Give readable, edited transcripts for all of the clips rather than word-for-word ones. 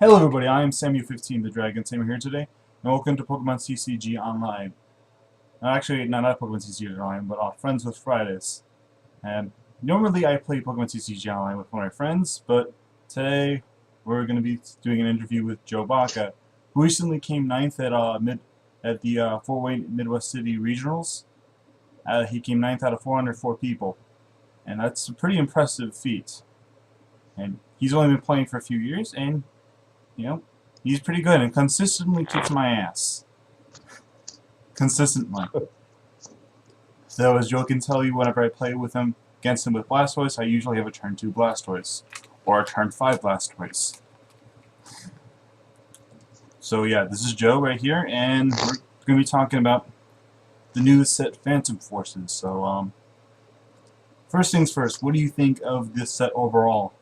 Hello everybody, I am Samuel15 the Dragon Tamer here today, and welcome to Pokemon CCG Online. Actually, not Pokemon CCG Online, but Friends with Fridays. And normally I play Pokemon CCG Online with one of my friends, but today we're going to be doing an interview with Joe Baka, who recently came ninth at the four-way Midwest City Regionals. He came ninth out of 404 people, and that's a pretty impressive feat. And he's only been playing for a few years, and you know, he's pretty good and consistently kicks my ass. Consistently. So as Joe can tell you, whenever I play with him against him with Blastoise, I usually have a turn 2 Blastoise. Or a turn 5 Blastoise. So yeah, this is Joe right here, and we're going to be talking about the new set Phantom Forces. So, first things first, what do you think of this set overall?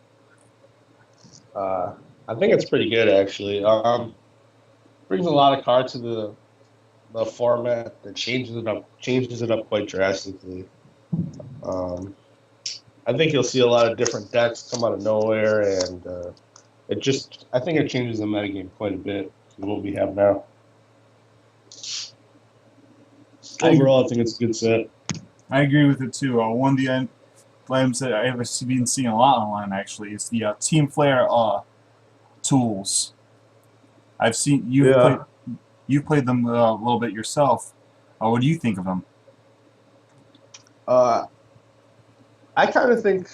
I think it's pretty good actually. Brings a lot of cards to the format that changes it up quite drastically. Um, I think you'll see a lot of different decks come out of nowhere, and I think it changes the metagame quite a bit from what we have now. I Overall, I think it's a good set. I agree with it too. One of the items that I've been seeing a lot online actually is the Team Flare tools. I've seen Yeah. you've played them a little bit yourself. What do you think of them? Uh, I kind of think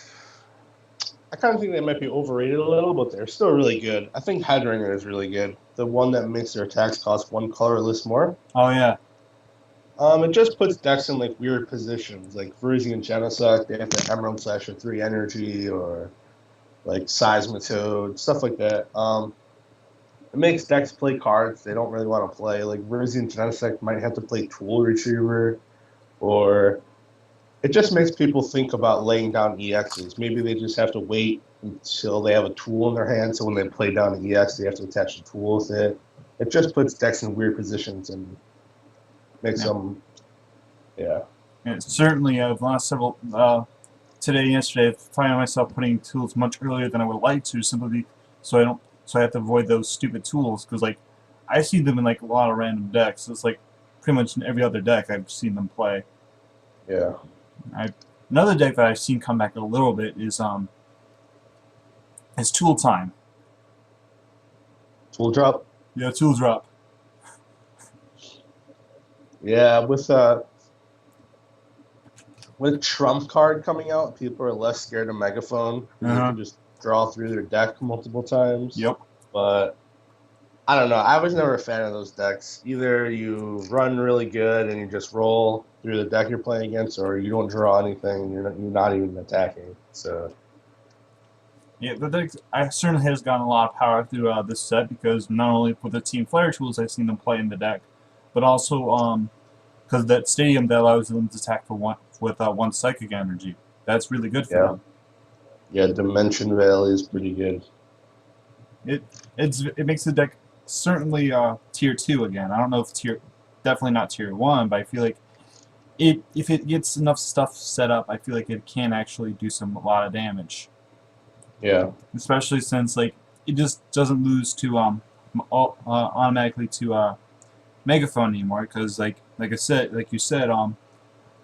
they might be overrated a little, but they're still really good. I think Headringer is really good. The one that makes their attacks cost one colorless more. Oh yeah, It just puts decks in like weird positions, like Verizon and Genesect, they have the Emerald Slash or 3 energy, or like Seismitoad, stuff like that. It makes decks play cards they don't really want to play. Like Verizon and Genesect might have to play Tool Retriever, or it just makes people think about laying down EXs. Maybe they just have to wait until they have a tool in their hand, so when they play down an EX, they have to attach a tool with it. It just puts decks in weird positions and makes yeah. them, yeah. And certainly, the last several today and yesterday, I find myself putting tools much earlier than I would like to, simply so I don't so I have to avoid those stupid tools because like I see them in like a lot of random decks. It's like pretty much in every other deck I've seen them play. Yeah. I Another deck that I've seen come back a little bit is Tool Time. Tool drop. Yeah, Tool Drop. Yeah, with Trump card coming out, people are less scared of Megaphone because they Uh huh. can just draw through their deck multiple times. Yep. But I don't know. I was never a fan of those decks. Either you run really good and you just roll through the deck you're playing against, or you don't draw anything. You're not even attacking. So Yeah, the deck I certainly has gotten a lot of power through this set because not only with the Team Flare tools I've seen them play in the deck, but also because that stadium that allows them to attack for one psychic energy. That's really good for yeah, them. yeah. Dimension Valley is pretty good. It it makes the deck certainly tier 2 again. I don't know if definitely not tier 1, but I feel like if it gets enough stuff set up, I feel like it can actually do a lot of damage. Yeah, Especially since like it just doesn't lose to automatically to Megaphone anymore because like I said, like you said,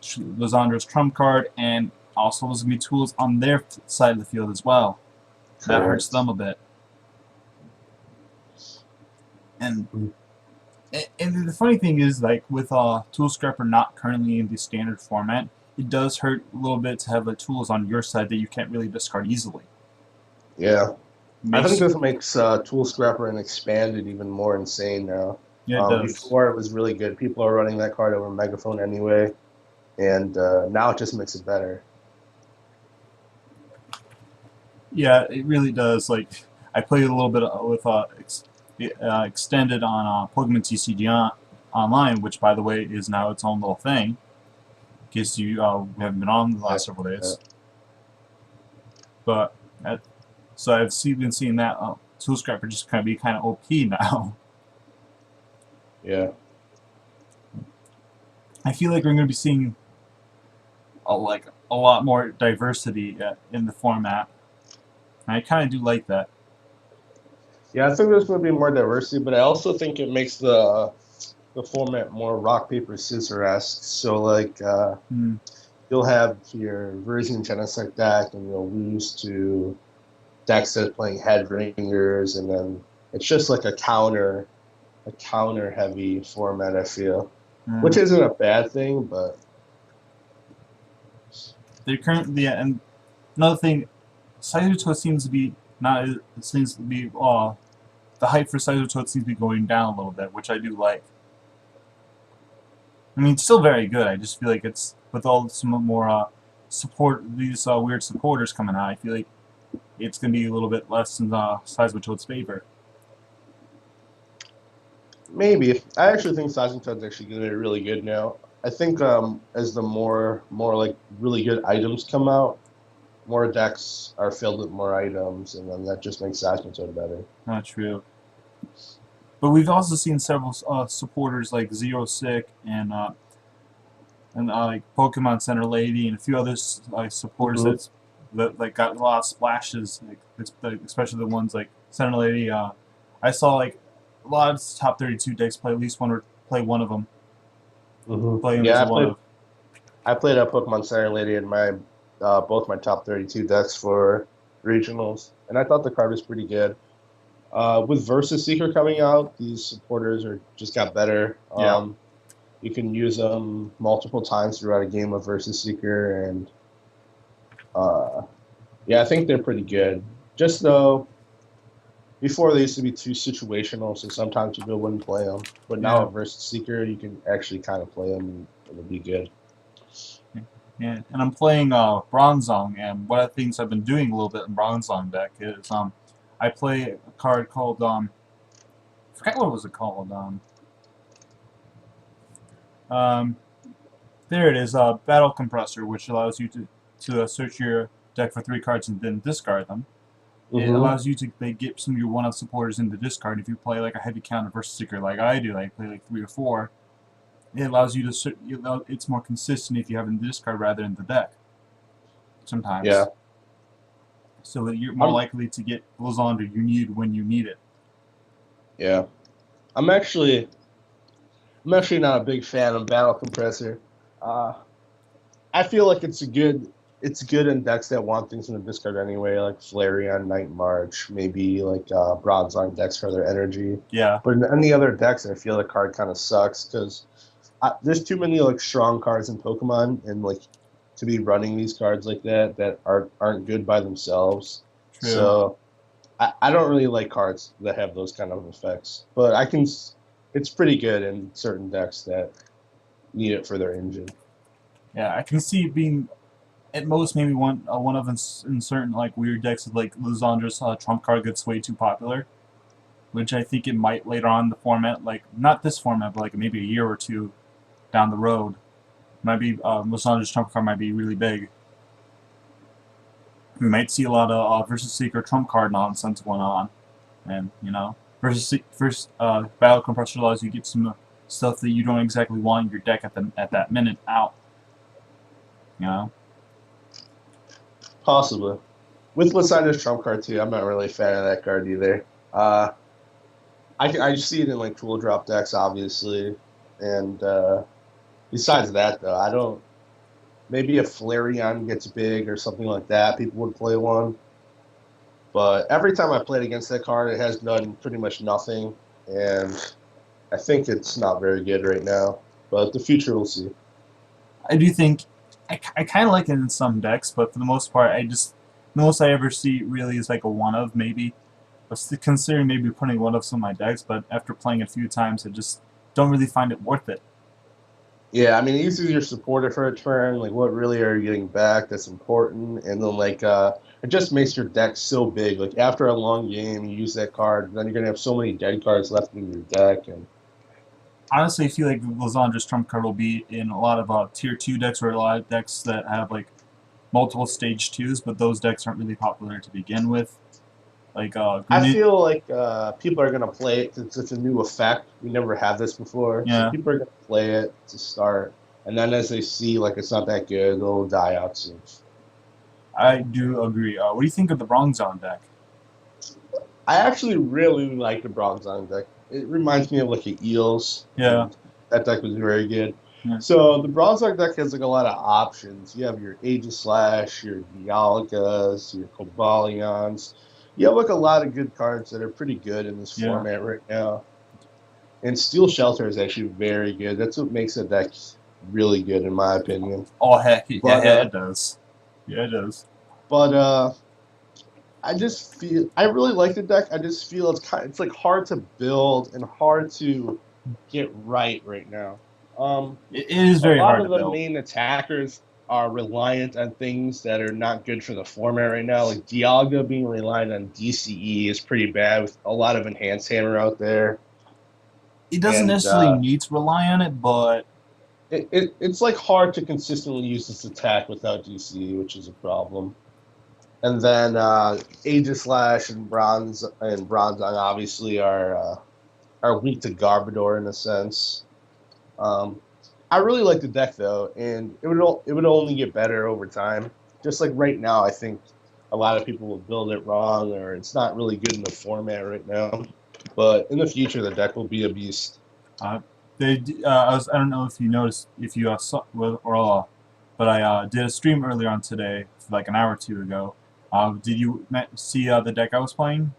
Lisandra's trump card, and also there's gonna be tools on their side of the field as well. That hurts correct. them a bit. And and the funny thing is, like with Tool Scrapper not currently in the standard format, it does hurt a little bit to have the tools on your side that you can't really discard easily. Yeah, I think Makes this makes Tool Scrapper and Expanded even more insane now. Yeah, it does. Before it was really good. People are running that card over Megaphone anyway, and now it just makes it better. Yeah, it really does. Like I played a little bit with extended on Pokemon TCG online, which by the way is now its own little thing. In case you haven't been on the Yeah, last several yeah, days, but that, so been seeing that Tool Scrapper just kind of OP now. yeah. I feel like we're going to be seeing a lot more diversity in the format. And I kind of do like that. Yeah, I think there's going to be more diversity, but I also think it makes the format more rock paper scissors esque. So like Hmm. you'll have your Version Genesect deck, and you'll lose to decks that are playing Headbringers, and then it's just like a counter heavy format. I feel, Hmm. which isn't a bad thing, but They're currently, and another thing, Saizuto seems to be not. It seems to be the hype for Saizuto seems to be going down a little bit, which I do like. I mean, it's still very good. I just feel like it's with all some more support, these weird supporters coming out. I feel like it's gonna be a little bit less in Saizuto's favor. maybe I actually think Sizing Toad's actually going to be really good now. I think as the more like really good items come out, more decks are filled with more items, and then that just makes Sizing Toad better. Not true. But we've also seen several supporters like Zero Sick and like Pokemon Center Lady and a few other supporters Hmm. that like got a lot of splashes, like, especially the ones like Center Lady. I saw like a lot of top 32 decks play at least one or play one of them, play him as Yeah, a one of. I played a Pokemon Center Lady in my both my top 32 decks for regionals, and I thought the card was pretty good. With Versus Seeker coming out, these supporters are just got better. Yeah. You can use them multiple times throughout a game of Versus Seeker, and uh, yeah, I think they're pretty good. Just though, before they used to be too situational, so sometimes people wouldn't play them. But now Yeah. at Versus Seeker, you can actually kind of play them, and it'll be good. And I'm playing Bronzong, and one of the things I've been doing a little bit in Bronzong deck is I play a card called I forgot what was it called um there it is, Battle Compressor, which allows you to search your deck for 3 cards and then discard them. It Hmm. allows you to get some of your one-of supporters into discard. If you play like a heavy counter versus seeker like I do, like play like 3 or 4, it allows you to. It's more consistent if you have it in the discard rather than the deck. Yeah, Sometimes, so that you're more I'm likely to get Lozonder you need when you need it. yeah, I'm actually I'm actually not a big fan of Battle Compressor. Uh, I feel like it's good in decks that want things in the discard anyway, like Flareon, Night March, maybe like Bronzong decks for their energy. Yeah, But in any other decks, I feel the card kind of sucks because there's too many like strong cards in Pokemon, and like to be running these cards like that aren't good by themselves. true. So I don't really like cards that have those kind of effects. But it's pretty good in certain decks that need it for their engine. Yeah, I can see it being at most maybe one of in certain like weird decks like Lozonder's trump card gets way too popular, which I think it might later on in the format, like not this format, but like maybe a year or two down the road, might be Lozonder's trump card might be really big. We might see a lot of versus seeker trump card nonsense going on, and first battle compressor allows you to get some stuff that you don't exactly want in your deck at that minute out. You know. Possibly. With Lysander's trump card too, I'm not really a fan of that card either. Uh, I see it in like tool drop decks, obviously, and besides that, though, I don't. Maybe if Flareon gets big or something like that, people would play one. But every time I played against that card, it has done pretty much nothing, and I think it's not very good right now. But the future we'll see. I do think I kind of like it in some decks, but for the most part, the most I ever see really is like a one of maybe. I was considering maybe putting one of some of my decks, but after playing a few times, I just don't really find it worth it. Yeah, I mean, it uses your supporter for a turn. Like, what really are you getting back that's important? And then, like, it just makes your deck so big. Like, after a long game, you use that card, then you're gonna have so many dead cards left in your deck. And Honestly, I feel like Lozandra's trump card will be in a lot of tier 2 decks or a lot of decks that have like multiple stage 2s, but those decks aren't really popular to begin with. Like I Green, feel like people are gonna play it 'cause it's a new effect. We never had this before, so yeah, people are gonna play it to start, and then as they see like it's not that good, they'll die out soon. I do agree. What do you think of the Bronzong deck? I actually really like the Bronzong deck. It reminds me of like the Eels, Yeah, and that deck was very good. yeah, So the Bronzong deck has like a lot of options. You have your Aegislash, your Dialgas, your Cobalions. You have like a lot of good cards that are pretty good in this yeah. format right now. And Steel Shelter is actually very good. That's what makes the deck really good, in my opinion. Oh heck, yeah, But yeah, it does. Yeah, it does. but I just feel I really like the deck. I just feel it's like hard to build and hard to get right now. Um, It is a very lot hard of to the build. main attackers are reliant on things that are not good for the format right now. Like Dialga being reliant on DCE is pretty bad with a lot of enhanced hammer out there, It doesn't and necessarily need to rely on it, but it's like hard to consistently use this attack without DCE, which is a problem. And then Aegislash and Bronzong obviously are weak to Garbodor in a sense. Um, I really like the deck though, and it would only get better over time. Just like right now, I think a lot of people will build it wrong, or it's not really good in the format right now. But in the future, the deck will be a beast. uh, I don't know if you noticed, if you saw, well, but I did a stream earlier on today, like an hour or two ago. Did you see the deck I was playing?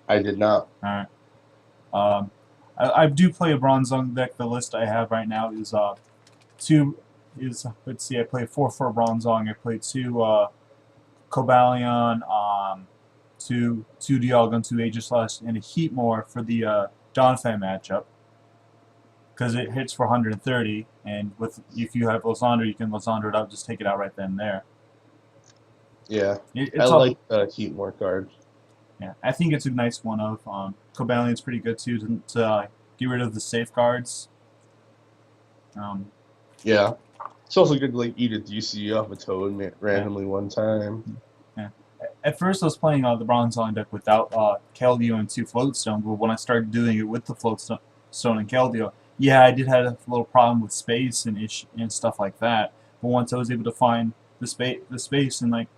I did not. Alright. Um, I do play a Bronzong deck. The list I have right now is two is let's see, I played 4/4 Bronzong. I played two Cobalion, two Dialga, two Aegislash, and a Heatmore for the Donphan matchup because it hits for 130, and with if you have Lysandre, you can Lysandre it up, just take it out right then and there. Yeah, I It's all like the Heatmore card. yeah. I think it's a nice one of Cobalion's pretty good too to get rid of the safeguards. Um, Yeah, it's also good to like eat a DCE off a toad yeah. randomly one time. Yeah. At first, I was playing the Bronzong deck without Keldeo and two Floatstone, but when I started doing it with the Floatstone and Keldeo, yeah, I did have a little problem with space and stuff like that. But once I was able to find the space, and like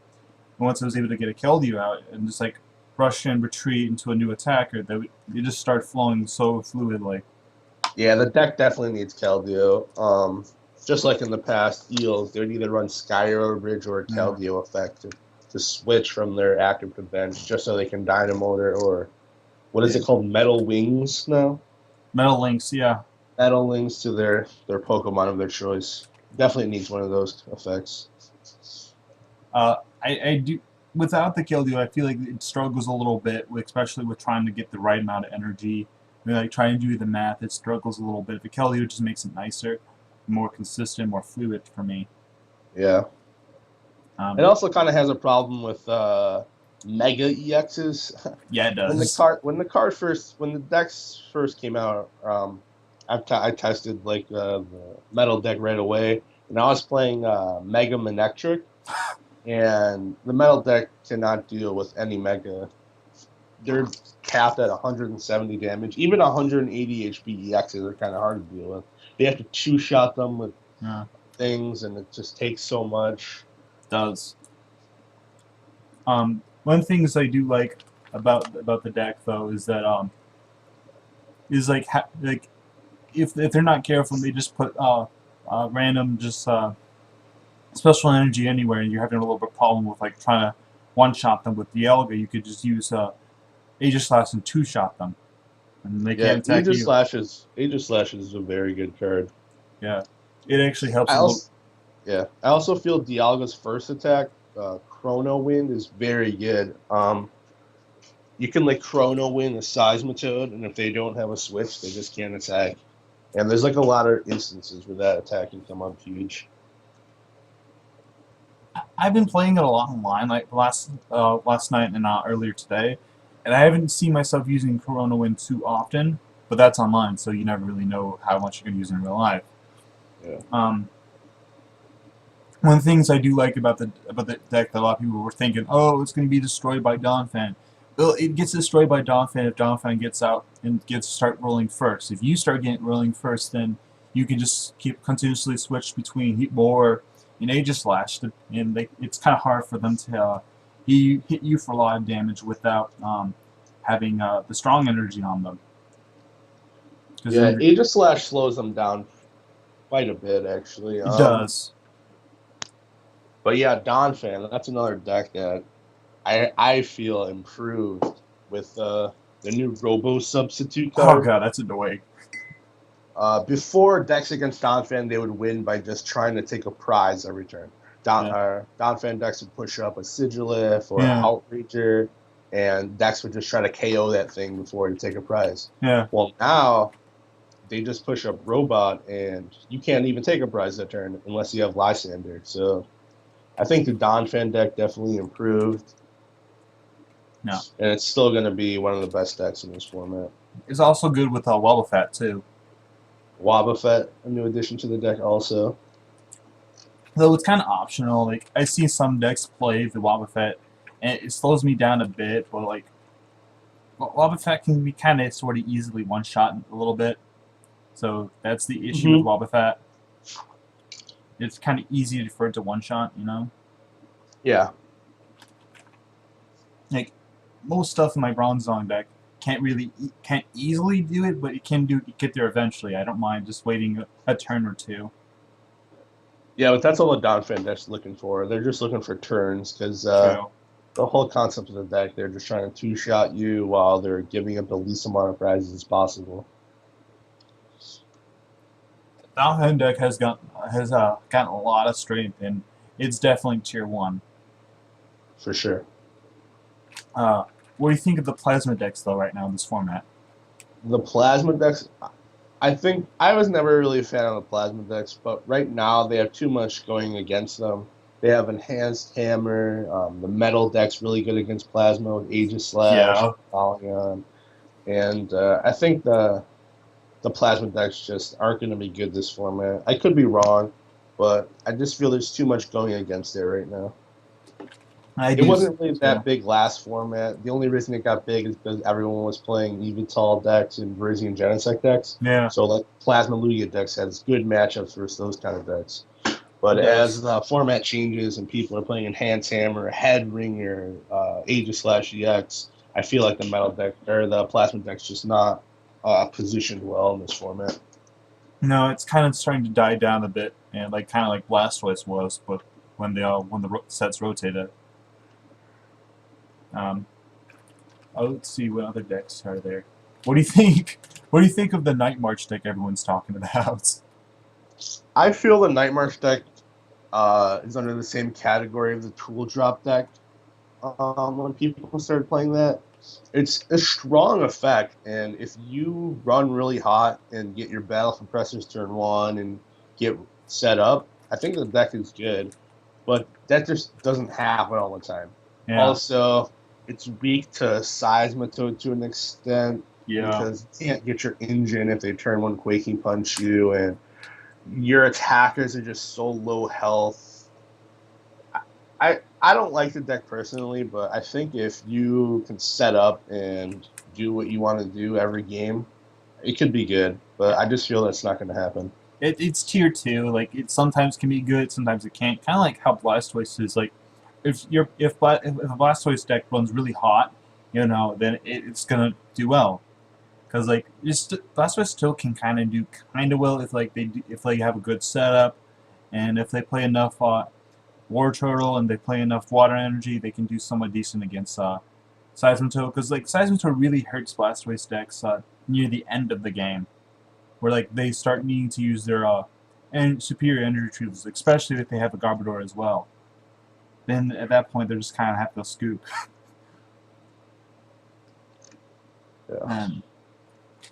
once I was able to get a Keldeo out and just like rush and retreat into a new attacker, it just started flowing so fluidly. Yeah, the deck definitely needs Keldeo. Just like in the past, Eels, they would either run Skyro Bridge or a Yeah. Keldeo effect to switch from their active to bench, just so they can Dynamo it, or what is Yeah. it called? Metal Wings now? Metal Links, yeah. Metal Wings to their Pokemon of their choice. Definitely needs one of those effects. I do. Without the Keldeo, I feel like it struggles a little bit, especially with trying to get the right amount of energy. I mean, like trying to do the math, it struggles a little bit. The Keldeo just makes it nicer, more consistent, more fluid for me. Yeah. It Um, also kind of has a problem with Mega EXs. yeah, it when the does. card when the card first when the decks first came out, I tested like the metal deck right away, and I was playing Mega Manectric, and the metal deck cannot deal with any Mega. They're capped at 170 damage. Even 180 HP EXs are kind of hard to deal with. They have to two shot them with Yeah, things, and it just takes so much. it does. One of the things I do like about the deck though is that is like if they're not careful, they just put random just special energy anywhere, and you're having a little bit of problem with like trying to one shot them with the Dialga. You could just use Aegislash and two shot them, and they Yeah, can't attack you. Aegis Slash is a very good card. Yeah, it actually helps I a little. also I also feel Dialga's first attack, Chrono Wind, is very good. You can like Chrono Wind a Seismitoad, and if they don't have a switch, they just can't attack. And there's like a lot of instances where that attack can come up huge. I've been playing it a lot online, like last night and earlier today, and I haven't seen myself using Corona Wind too often. But that's online, so you never really know how much you're gonna use in real life. Yeah. One of the things I do like about the deck that a lot of people were thinking, oh, it's going to be destroyed by Donphan. Well, it gets destroyed by Donphan if Donphan gets out and start rolling first. If you start getting rolling first, then you can just keep continuously switch between Heatmore and Aegislash, and it's kind of hard for them to hit you for a lot of damage without having the strong energy on them. Yeah, Aegis Slash slows them down quite a bit, actually. It does. But yeah, Donphan, that's another deck that I feel improved with the new Robo Substitute Oh card. god, that's annoying. Before decks against Donphan, they would win by just trying to take a prize every turn. Yeah. Donphan decks would push up a Sigilith or Yeah. Outrager, and decks would just try to KO that thing before to take a prize. Yeah. Well, now they just push up Robot, and you can't even take a prize that turn unless you have Lysander. So I think the Donphan deck definitely improved. No. And it's still going to be one of the best decks in this format. It's also good with Wobbuffet too. Wobbuffet, a new addition to the deck also. Though it's kind of optional. Like, I see some decks play the Wobbuffet, and it slows me down a bit, but like, Wobbuffet can be kind of sort of easily one-shot a little bit. So that's the issue with Wobbuffet. It's kind of easy for it to one-shot, you know? Yeah. Like, most stuff in my Bronze Zone deck can't easily do it, but it can get there eventually. I don't mind just waiting a turn or two. Yeah, but that's all the Donphan deck's looking for. They're just looking for turns because the whole concept of the deck, they're just trying to two-shot you while they're giving up the least amount of prizes as possible. Donphan deck has gotten a lot of strength, and it's definitely tier 1. For sure. What do you think of the Plasma decks, though, right now in this format? The Plasma decks, I think I was never really a fan of the Plasma decks, but right now they have too much going against them. They have Enhanced Hammer. The Metal deck's really good against Plasma with Aegis Slash, Polygon. And I think the Plasma decks just aren't going to be good this format. I could be wrong, but I just feel there's too much going against it right now. It wasn't really that big last format. The only reason it got big is because everyone was playing Evital decks and Verizian Genesect decks. Yeah. So like Plasma Lugia decks has good matchups versus those kind of decks. But as the format changes and people are playing Enhanced Hammer, Head Ringer, Aegis Slash EX, I feel like the Metal deck or the Plasma deck's just not positioned well in this format. No, it's kind of starting to die down a bit, and kind of like Blastoise was, but when the sets rotated. Let's see what other decks are there. What do you think? What do you think of the Night March deck everyone's talking about? I feel the Night March deck is under the same category of the Tool Drop deck. When people started playing that, it's a strong effect, and if you run really hot and get your Battle Compressors turn 1 and get set up, I think the deck is good. But that just doesn't happen all the time. Yeah. Also, it's weak to Seismitoad to an extent because you can't get your engine if they turn 1 Quaking Punch you, and your attackers are just so low health. I don't like the deck personally, but I think if you can set up and do what you want to do every game, it could be good. But I just feel that's not going to happen. It's tier 2. Like, it sometimes can be good, sometimes it can't. Kind of like how Blastoise is. Like, if a Blastoise deck runs really hot, you know, then it's gonna do well. Because Blastoise still can kind of do well if they have a good setup, and if they play enough War Turtle and they play enough Water Energy, they can do somewhat decent against Seismitoad. Because Seismitoad really hurts Blastoise decks near the end of the game, where they start needing to use their superior energy retrievals, especially if they have a Garbodor as well. Then at that point they're just kind of have to scoop. Yeah.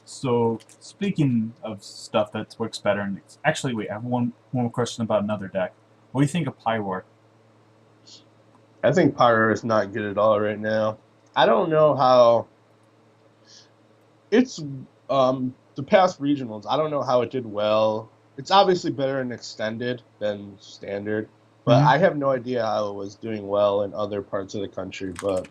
So speaking of stuff that works better, and actually wait, I have one more question about another deck. What do you think of Pyroar? I think Pyroar is not good at all right now. I don't know how it's the past regionals. I don't know how it did well. It's obviously better in extended than standard, but I have no idea how it was doing well in other parts of the country. But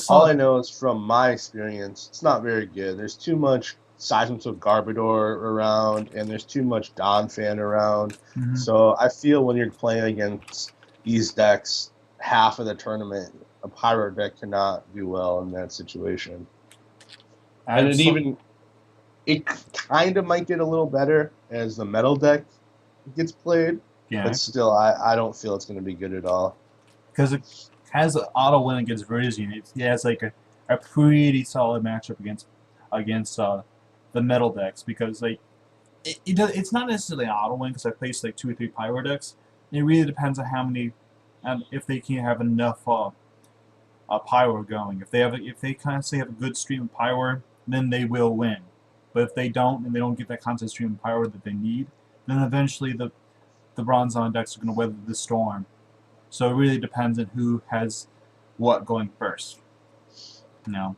all I know is from my experience, it's not very good. There's too much Seismitoad Garbodor around, and there's too much Donphan around. So I feel when you're playing against these decks, half of the tournament, a Pyro deck cannot do well in that situation. And And so, it kind of might get a little better as the metal deck gets played, yeah, but still, I don't feel it's going to be good at all. because it has an auto win against Virizion. It has like a pretty solid matchup against the metal decks because like it's not necessarily an auto win because I placed like 2 or 3 pyro decks. It really depends on how many, if they can have enough pyro going. If they constantly have a good stream of pyro, then they will win. But if they don't and they don't get that constant stream of pyro that they need, then eventually the Bronzon decks are going to weather the storm. So it really depends on who has what going first. You know.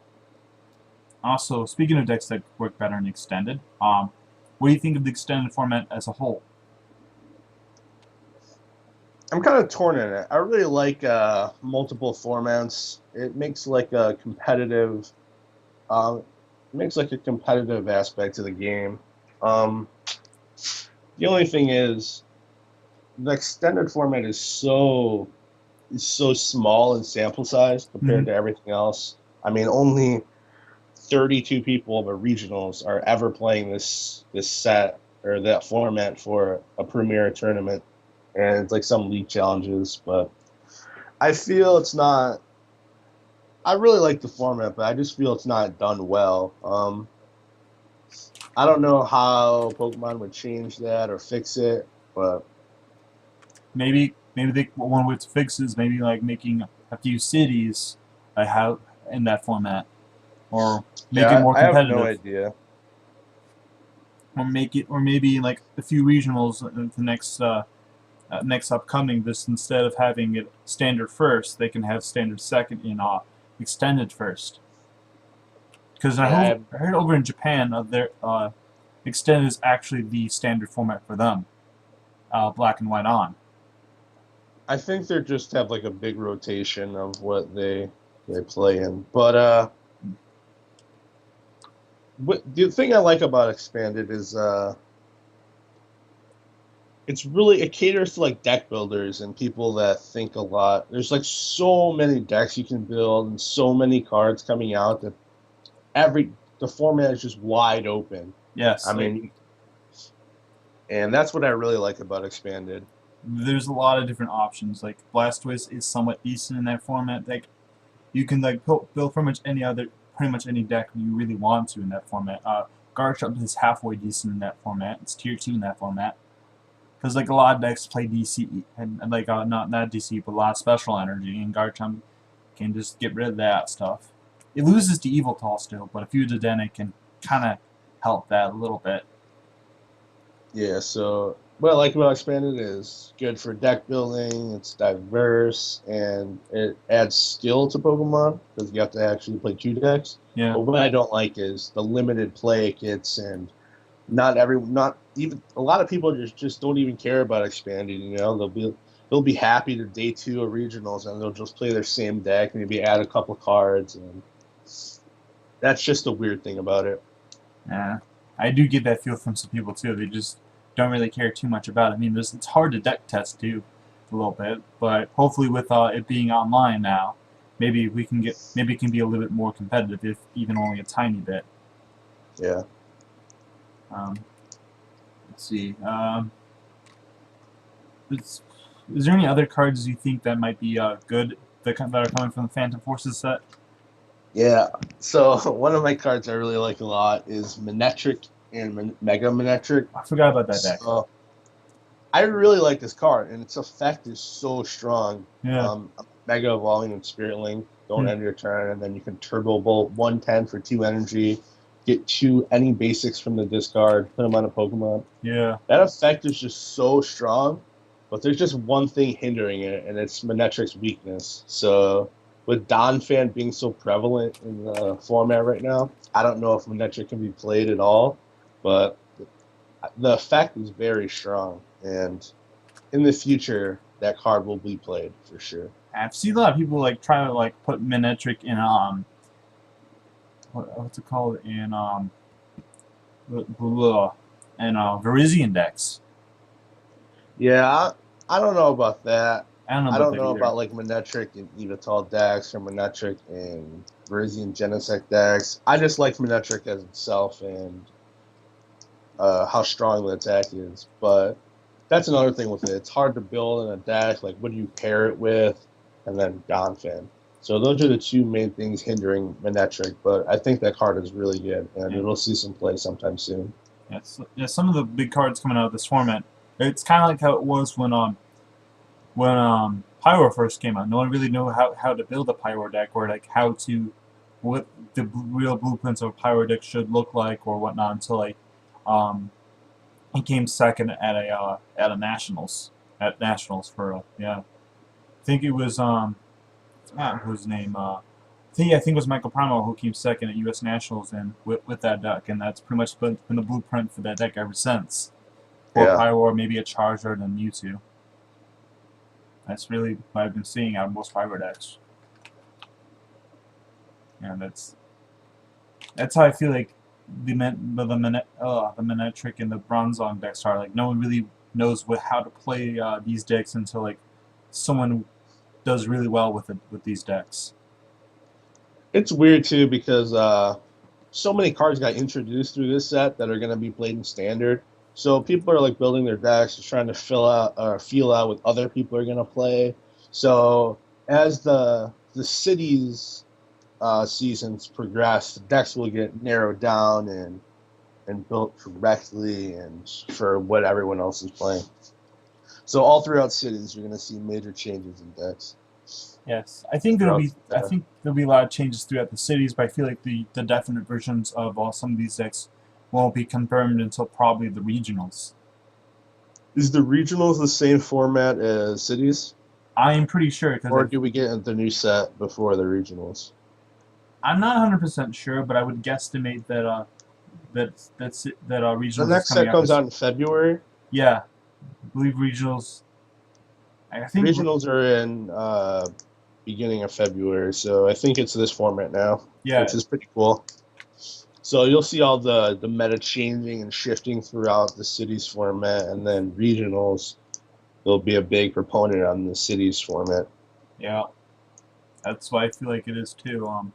Also, speaking of decks that work better in extended, what do you think of the extended format as a whole? I'm kind of torn in it. I really like multiple formats. It makes like a competitive, it makes like a competitive aspect to the game. Um, the only thing is the extended format is so small in sample size Mm-hmm. compared to everything else. I mean, only 32 people of the regionals are ever playing this set or that format for a premier tournament, and it's like some league challenges. But I feel it's not. I really like the format, but I just feel it's not done well. I don't know how Pokemon would change that or fix it, but Maybe one way to fix is maybe like making a few cities have in that format, or make it yeah, more I have no competitive, idea. or maybe like a few regionals in the next upcoming. This instead of having it standard first, they can have standard second in extended first. Because Yeah, I heard over in Japan, their extended is actually the standard format for them, black and white on. I think they just have like a big rotation of what they play in. But the thing I like about expanded is it's really it caters to like deck builders and people that think a lot. There's like so many decks you can build and so many cards coming out that every the format is just wide open. I Yes, like mean, and that's what I really like about expanded. there's a lot of different options. Like Blastoise is somewhat decent in that format. Like you can like build pretty much any deck you really want to in that format. Garchomp is halfway decent in that format. It's tier 2 in that format. Because like a lot of decks play DC and like not DC but a lot of special energy, and Garchomp can just get rid of that stuff. It loses to Evil Tall still, but a few Dedenne can kind of help that a little bit. Yeah, so what I like about expanded is good for deck building. It's diverse and it adds skill to Pokemon because you have to actually play 2 decks. Yeah, But what I don't like is the limited play it gets, and not even a lot of people just don't even care about expanded. You know, they'll be happy to day 2 of regionals and they'll just play their same deck, maybe add a couple cards, and that's just a weird thing about it. yeah. I do get that feel from some people too. They just don't really care too much about it. I mean, it's hard to deck test too, a little bit, but hopefully with it being online now, maybe it can be a little bit more competitive, if even only a tiny bit. Yeah. Um, let's see. Is, is there any other cards you think that might be good that are coming from the Phantom Forces set? Yeah. So one of my cards I really like a lot is Manectric and Mega Manectric. I forgot about that deck. So I really like this card, and its effect is so strong. Yeah. Mega Evolving and Spirit Link, don't Hmm. end your turn, and then you can Turbo Bolt 110 for 2 energy, get 2 any basics from the discard, put them on a Pokemon. Yeah. That effect is just so strong, but there's just one thing hindering it, and it's Manetric's weakness. So with Donphan being so prevalent in the format right now, I don't know if Manetric can be played at all, but the effect is very strong, and in the future, that card will be played for sure. I've seen a lot of people like try to like put Manectric in what's it called in Virizion decks. Yeah, I don't know about that. I don't know I about don't that know either. about like Manetric and Evital Dex or Manetric and Varisian Genesect decks. I just like Manectric as itself and how strong the attack is. But that's another thing with it. It's hard to build in a deck. Like, what do you pair it with? And then Donphan. So those are the two main things hindering Manectric. But I think that card is really good, and it'll see some play sometime soon. Yes, yeah, some of the big cards coming out of this format. It's kind of like how it was when Pyro first came out. No one really knew how to build a Pyro deck, or like what the real blueprints of a Pyro deck should look like or whatnot until like he came second at a nationals for yeah. I think it was whose name I think it was Michael Primo who came second at U.S. Nationals and with that deck, and that's pretty much been the blueprint for that deck ever since. For Pyro or maybe a Charizard and Mewtwo. That's really what I've been seeing out of most Pyro decks. And that's how I feel like the Manectric and the Bronzong decks are. Like, no one really knows how to play these decks until like someone does really well with these decks. It's weird too because so many cards got introduced through this set that are going to be played in Standard. So people are like building their decks, trying to feel out what other people are going to play. So as the cities seasons progress, the decks will get narrowed down and built correctly and for what everyone else is playing. So all throughout cities, you're going to see major changes in decks. Yes, I think there'll be a lot of changes throughout the cities, but I feel like the definite versions of some of these decks won't be confirmed until probably the regionals. Is the regionals the same format as cities? I am pretty sure. Or do we get the new set before the regionals? I'm not 100% sure, but I would guesstimate that regionals. The next set comes out in February. Yeah, I believe regionals. I think regionals are in beginning of February, so I think it's this format now. Yeah, which is pretty cool. So you'll see all the meta changing and shifting throughout the cities format, and then regionals will be a big proponent on the cities format. Yeah, that's why I feel like it is too. I'm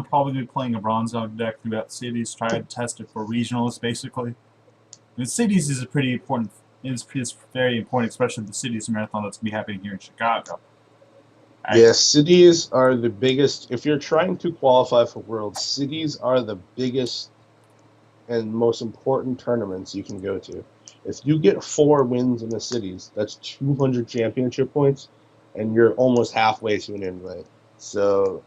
probably gonna be playing a Bronzong deck throughout cities, try to test it for regionals, basically. The cities is pretty important. It's very important, especially the cities marathon that's gonna be happening here in Chicago. Yes, cities are the biggest. If you're trying to qualify for Worlds, cities are the biggest and most important tournaments you can go to. If you get 4 wins in the cities, that's 200 championship points, and you're almost halfway to an invite. So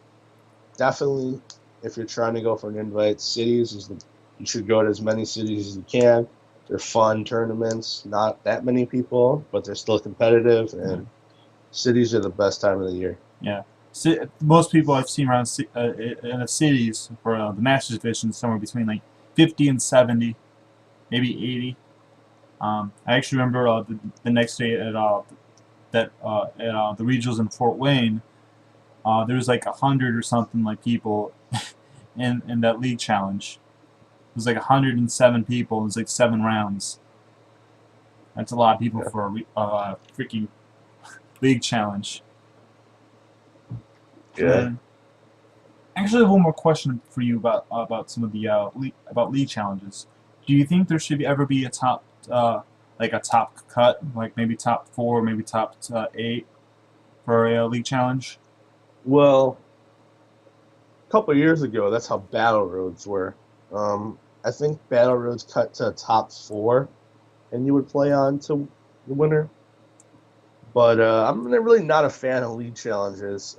definitely, if you're trying to go for an invite, cities you should go to as many cities as you can. They're fun tournaments, not that many people, but they're still competitive, and cities are the best time of the year. Yeah. Most people I've seen around in the cities for the Masters Division somewhere between like 50 and 70, maybe 80. I actually remember the next day at the regionals in Fort Wayne, there was like 100 or something like people in that league challenge. It was like 107 people. It was like 7 rounds. That's a lot of people for a freaking league challenge. Yeah. Actually, I have one more question for you about some of the league challenges. Do you think there should ever be a top cut, like maybe top 4, maybe top 8 for a league challenge? Well, a couple of years ago, that's how Battle Roads were. I think Battle Roads cut to top 4, and you would play on to the winner. But I'm really not a fan of league challenges.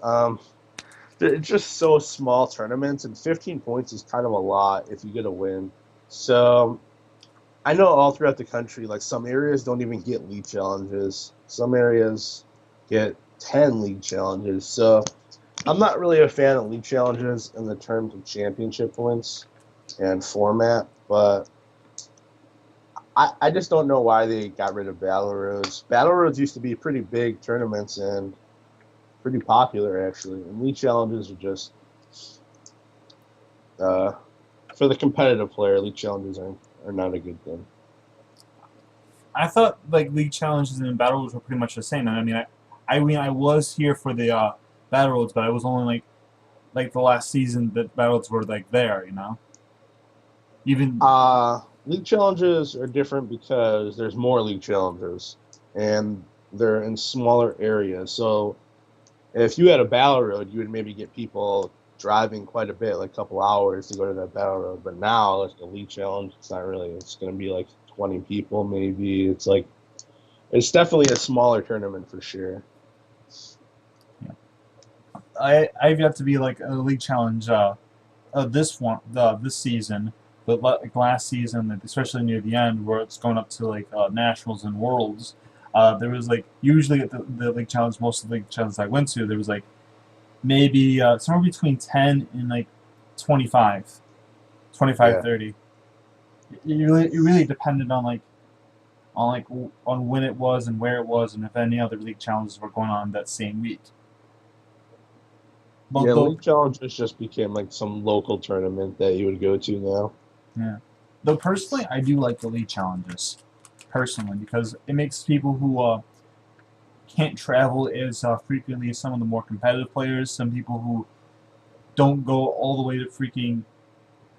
They're just so small tournaments, and 15 points is kind of a lot if you get a win. So I know all throughout the country, like some areas don't even get league challenges. Some areas get 10 league challenges. So I'm not really a fan of league challenges in the terms of championship points and format, but I just don't know why they got rid of Battle Roads. Battle Roads used to be pretty big tournaments and pretty popular, actually. And league challenges are just for the competitive player. League challenges are not a good thing. I thought like league challenges and battle roads were pretty much the same. And I mean, I was here for the battle roads, but I was only like the last season that battle roads were like there, you know. Even League challenges are different because there's more league challenges, and they're in smaller areas. So if you had a battle road, you would maybe get people driving quite a bit, like a couple hours to go to that battle road. But now, like the league challenge, it's not really. It's going to be like 20 people, maybe. It's definitely a smaller tournament for sure. I've yet to be like a league challenge this season, but like last season, especially near the end, where it's going up to like nationals and worlds. There was like usually at the league challenge, most of the league challenges I went to, there was like maybe somewhere between 10 and like 25, 25, Yeah. 30. It really depended on on when it was and where it was and if any other league challenges were going on that same week. But Yeah, though, league challenges just became like some local tournament that you would go to now. yeah. Though personally, I do like the league challenges, personally, because it makes people who can't travel as frequently as some of the more competitive players, some people who don't go all the way to freaking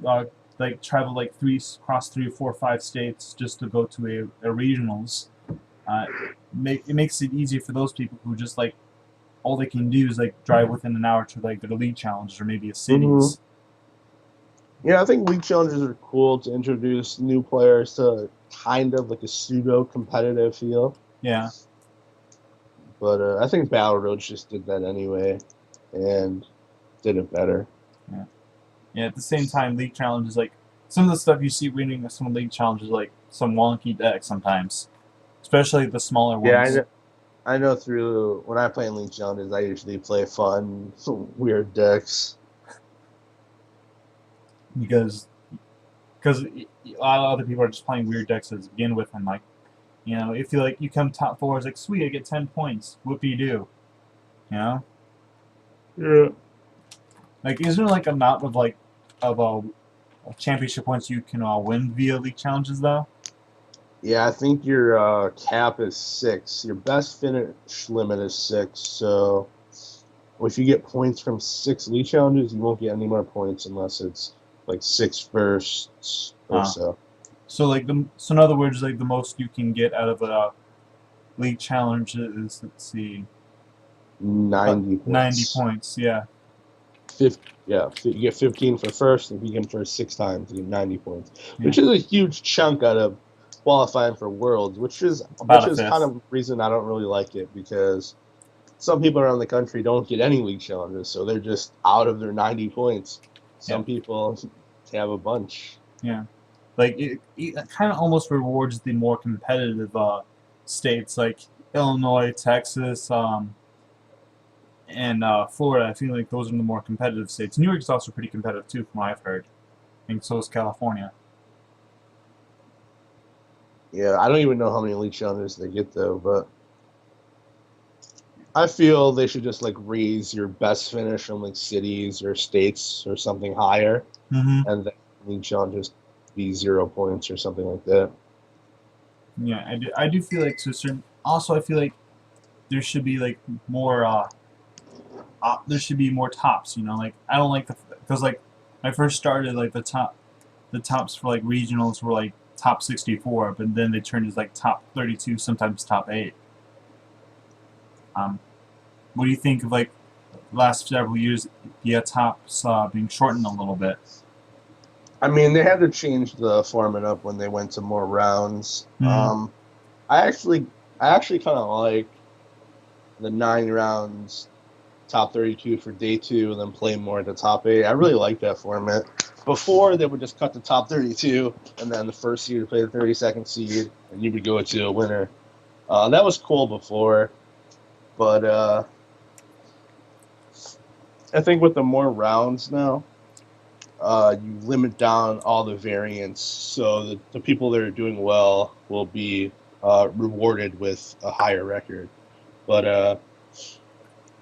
uh, like travel like across 3 or 4 or 5 states just to go to a regionals. Uh, it makes it easier for those people who just like all they can do is like drive within an hour to like the league challenges or maybe a cities. Yeah, I think league challenges are cool to introduce new players to kind of like a pseudo competitive feel. Yeah, But I think Battle Roads just did that anyway and did it better. yeah, yeah. At the same time, league challenges like some of the stuff you see winning some league challenges like some wonky decks sometimes, especially the smaller Yeah, ones. I know through when I play in league challenges, I usually play fun, weird decks. because a lot of other people are just playing weird decks to begin with, and like if you come top four, it's like sweet, I get 10 points. Whoopie do, you know? Yeah. Like, isn't there like amount of championship points you can win via league challenges though? Yeah, I think your cap is 6. Your best finish limit is 6. So if you get points from 6 league challenges, you won't get any more points unless it's like 6 firsts or Uh, so. so in other words, like the most you can get out of a league challenge is, let's see, 90 90 points. points. Yeah, 50, yeah, you get 15 for first. If you get first 6 times, you get 90 points, yeah, which is a huge chunk out of qualifying for Worlds, which is about a kind fifth. of the reason I don't really like it because some people around the country don't get any league challenges, so they're just out of their 90 points. Yeah, Some people have a bunch. yeah. Like it kind of almost rewards the more competitive states like Illinois, Texas, and Florida. I feel like those are the more competitive states. New York's also pretty competitive too, from what I've heard. I think so is California. Yeah, I don't even know how many league challenges they get though, but I feel they should just like raise your best finish from like cities or states or something higher, Mm-hmm. and then league challenges be 0 points or something like that. Yeah, I do feel like to a certain. Also, I feel like there should be like more. There should be more tops. Like I don't like because like when I first started, like the tops for like regionals were like top 64, but then they turned to like top 32, sometimes top 8. Um, what do you think of like the last several years? The tops being shortened a little bit. I mean, they had to change the format up when they went to more rounds. Mm-hmm. I actually, I actually kind of like the 9 rounds, top 32 for day 2, and then play more at the top 8. I really like that format. Before, they would just cut the top 32, and then the first seed would play the 32nd seed, and you would go to a winner. That was cool before, but I think with the more rounds now, you limit down all the variants, so the people that are doing well will be rewarded with a higher record. But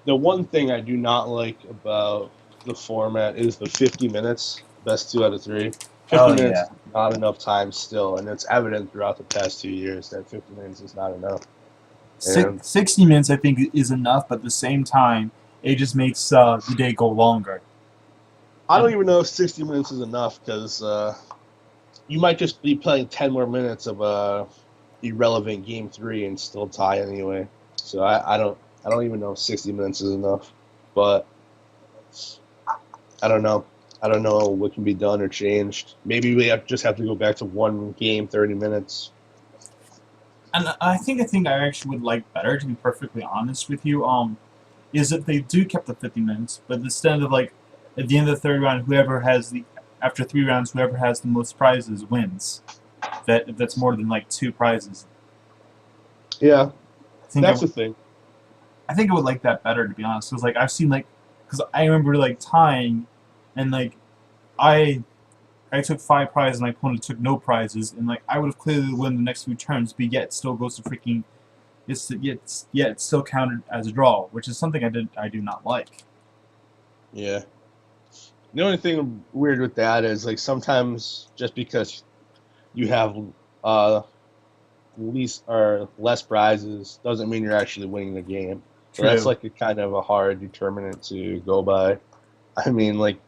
the one thing I do not like about the format is the 50 minutes, best 2 out of 3. 50 Oh minutes yeah. is not enough time still, and it's evident throughout the past 2 years that 50 minutes is not enough. And 60 minutes I think is enough, but at the same time, it just makes the day go longer. I don't even know if 60 minutes is enough because you might just be playing 10 more minutes of irrelevant game 3 and still tie anyway. So I don't even know if 60 minutes is enough, but I don't know. I don't know what can be done or changed. Maybe we just have to go back to one game, 30 minutes. And I think I actually would like better, to be perfectly honest with you. Is that they do kept the 50 minutes, but instead of like at the end of the third round, whoever has the after 3 rounds, whoever has the most prizes wins. That's more than like 2 prizes. Yeah, I think that's the thing. I think I would like that better, to be honest. Because like I've seen like, because I remember like tying, and like I I took 5 prizes, and my opponent took no prizes, and like I would have clearly won the next few turns, but yet it still goes to freaking, yet it's still counted as a draw, which is something I do not like. Yeah. The only thing weird with that is like sometimes just because you have uh least or less prizes doesn't mean you're actually winning the game. So that's True. like a kind of a hard determinant to go by. I mean, like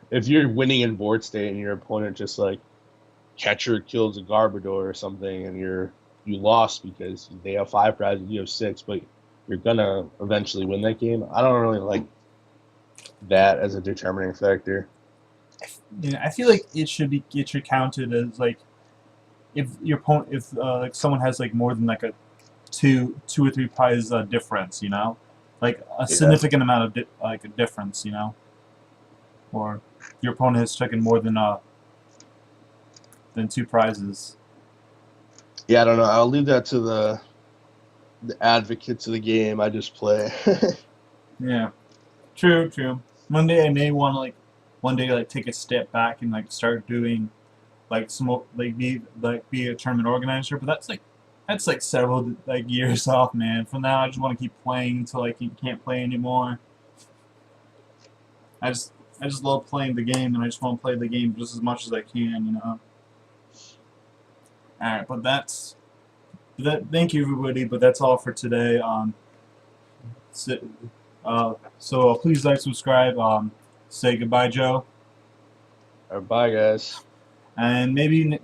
if you're winning in board state and your opponent just like catcher kills a Garbodor or something, and you lost because they have 5 prizes, you have 6, but you're gonna eventually win that game. I don't really like that as a determining factor. Yeah, I feel like it should counted as like if your opponent if like someone has like more than like a two or three prize difference, you know, like a Yeah. significant amount of like a difference, you know, or your opponent has taken more than 2 prizes. Yeah, I don't know. I'll leave that to the advocates of the game. I just play. Yeah, true, true. One day I may want to like one day like take a step back and like start doing like some be a tournament organizer, but that's like several like years off, man. For now, I just want to keep playing until I can't play anymore. I just I just love playing the game, and I just want to play the game just as much as I can, you know. All right, but that's that. Thank you, everybody. But that's all for today. So, please like, subscribe. Say goodbye, Joe, All right, bye, guys. and maybe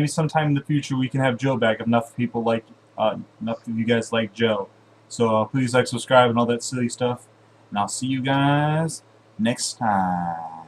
sometime in the future we can have Joe back if enough people like enough of you guys like Joe. So please like, subscribe, and all that silly stuff. And I'll see you guys next time.